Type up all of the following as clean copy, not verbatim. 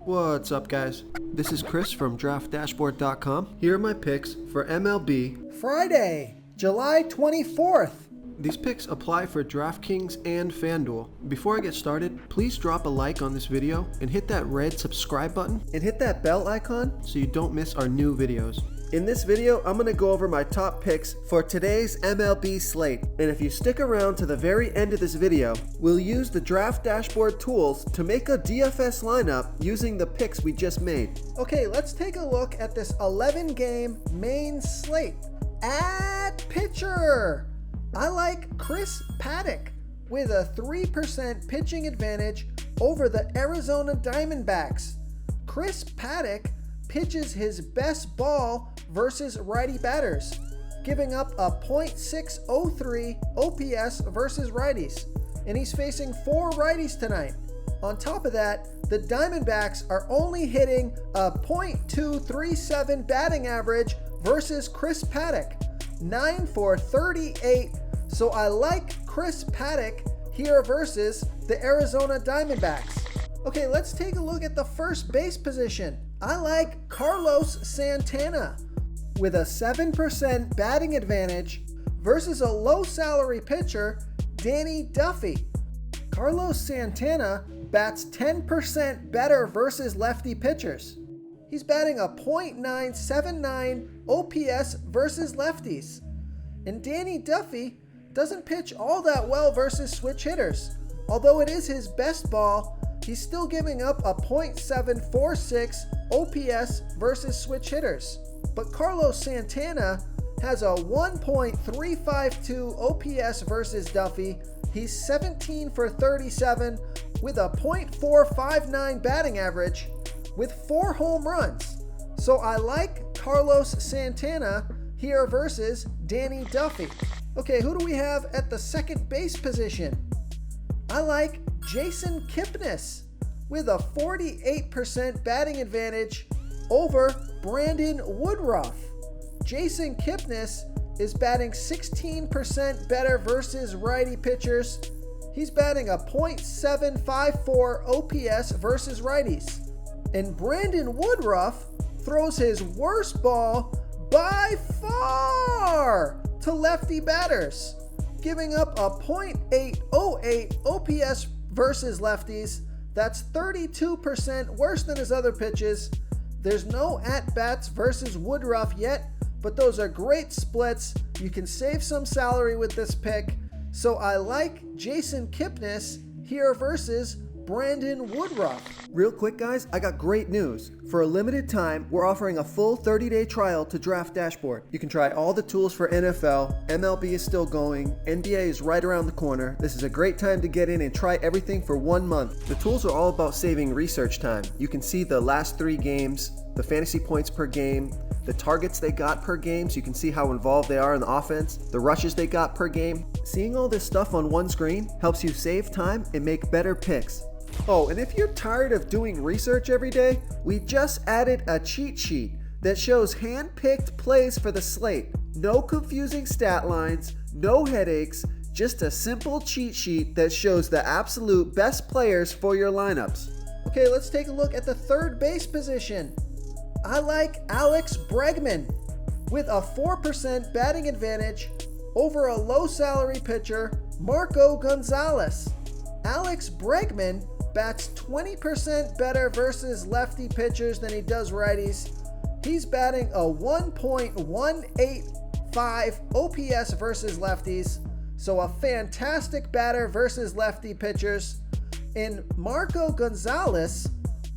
What's up, guys? This is Chris from DraftDashboard.com. Here are my picks for MLB Friday, July 24th. These picks apply for DraftKings and FanDuel. Before I get started, please drop a like on this video and hit that red subscribe button and hit that bell icon so you don't miss our new videos. In this video, I'm going to go over my top picks for today's MLB slate. And if you stick around to the very end of this video, we'll use the Draft Dashboard tools to make a DFS lineup using the picks we just made. Okay, let's take a look at this 11-game main slate. At pitcher, I like Chris Paddack with a 3% pitching advantage over the Arizona Diamondbacks. Chris Paddack pitches his best ball versus righty batters, giving up a .603 OPS versus righties, and he's facing 4 righties tonight. On top of that, the Diamondbacks are only hitting a .237 batting average versus Chris Paddack, 9 for 38. So I like Chris Paddack here versus the Arizona Diamondbacks. Okay, let's take a look at the first base position. I like Carlos Santana with a 7% batting advantage versus a low salary pitcher, Danny Duffy. Carlos Santana bats 10% better versus lefty pitchers. He's batting a .979 OPS versus lefties. And Danny Duffy doesn't pitch all that well versus switch hitters. Although it is his best ball, he's still giving up a .746 OPS versus switch hitters. But Carlos Santana has a 1.352 OPS versus Duffy. He's 17 for 37 with a .459 batting average with 4 home runs. So I like Carlos Santana here versus Danny Duffy. Okay, who do we have at the second base position? I like Jason Kipnis with a 48% batting advantage over Brandon Woodruff. Jason Kipnis is batting 16% better versus righty pitchers. He's batting a .754 OPS versus righties. And Brandon Woodruff throws his worst ball by far to lefty batters, giving up a .808 OPS versus lefties. That's 32% worse than his other pitches. There's no at-bats versus Woodruff yet, but those are great splits. You can save some salary with this pick. So I like Jason Kipnis here versus Brandon Woodruff. Real quick, guys, I got great news. For a limited time, we're offering a full 30-day trial to Draft Dashboard. You can try all the tools for NFL, MLB is still going, NBA is right around the corner. This is a great time to get in and try everything for 1 month. The tools are all about saving research time. You can see the last 3 games, the fantasy points per game, the targets they got per game, so you can see how involved they are in the offense, the rushes they got per game. Seeing all this stuff on one screen helps you save time and make better picks. Oh, and if you're tired of doing research every day, we just added a cheat sheet that shows hand-picked plays for the slate. No confusing stat lines, no headaches, just a simple cheat sheet that shows the absolute best players for your lineups. Okay, let's take a look at the third base position. I like Alex Bregman with a 4% batting advantage over a low salary pitcher, Marco Gonzalez. Alex Bregman bats 20% better versus lefty pitchers than he does righties. He's batting a 1.185 OPS versus lefties, so a fantastic batter versus lefty pitchers. And Marco Gonzalez,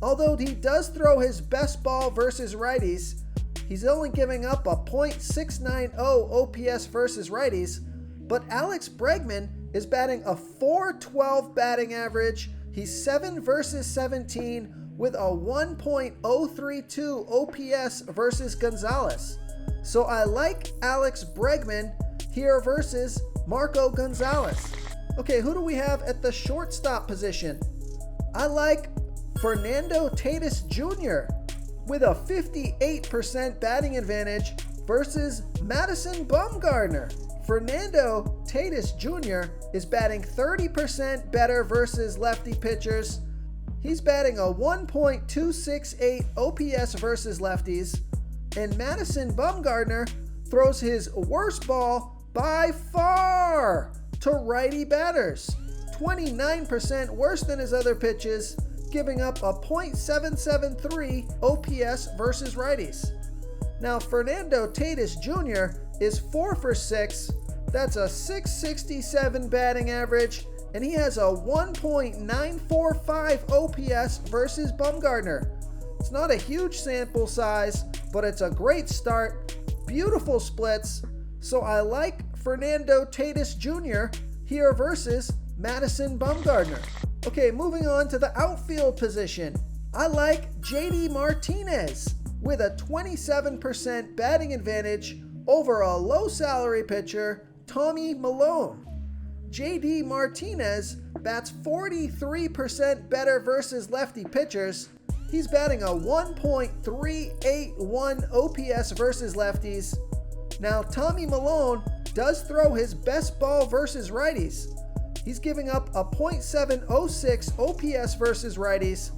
although he does throw his best ball versus righties, he's only giving up a .690 OPS versus righties, but Alex Bregman is batting a .412 batting average. He's 7 versus 17 with a 1.032 OPS versus Gonzalez. So I like Alex Bregman here versus Marco Gonzalez. Okay, who do we have at the shortstop position? I like Fernando Tatis Jr. with a 58% batting advantage versus Madison Bumgarner. Fernando Tatis Jr. is batting 30% better versus lefty pitchers. He's batting a 1.268 OPS versus lefties, and Madison Bumgarner throws his worst ball by far to righty batters, 29% worse than his other pitches, giving up a .773 OPS versus righties. Now, Fernando Tatis Jr. is 4 for 6. That's a .667 batting average, and he has a 1.945 OPS versus Bumgarner. It's not a huge sample size, but it's a great start. Beautiful splits. So I like Fernando Tatis Jr. here versus Madison Bumgarner. Okay, moving on to the outfield position. I like JD Martinez with a 27% batting advantage over a low salary pitcher, Tommy Milone. JD Martinez bats 43% better versus lefty pitchers. He's batting a 1.381 OPS versus lefties. Now, Tommy Milone does throw his best ball versus righties. He's giving up a .706 OPS versus righties,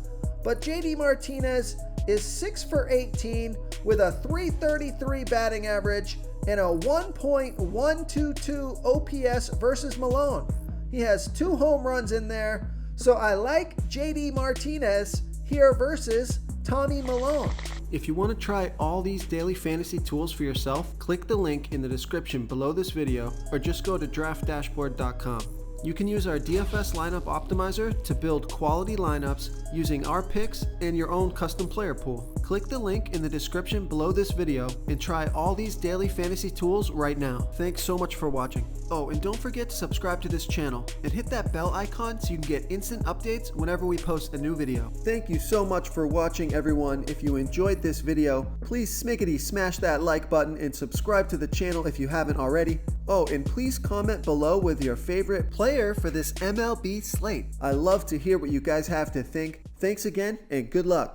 but JD Martinez is 6 for 18 with a .333 batting average and a 1.122 OPS versus Milone. He has 2 home runs in there, so I like JD Martinez here versus Tommy Milone. If you want to try all these daily fantasy tools for yourself, click the link in the description below this video or just go to draftdashboard.com. You can use our DFS lineup optimizer to build quality lineups using our picks and your own custom player pool. Click the link in the description below this video and try all these daily fantasy tools right now. Thanks so much for watching. Oh, and don't forget to subscribe to this channel and hit that bell icon so you can get instant updates whenever we post a new video. Thank you so much for watching, everyone. If you enjoyed this video, please smiggity smash that like button and subscribe to the channel if you haven't already. Oh, and please comment below with your favorite player for this MLB slate. I love to hear what you guys have to think. Thanks again, and good luck.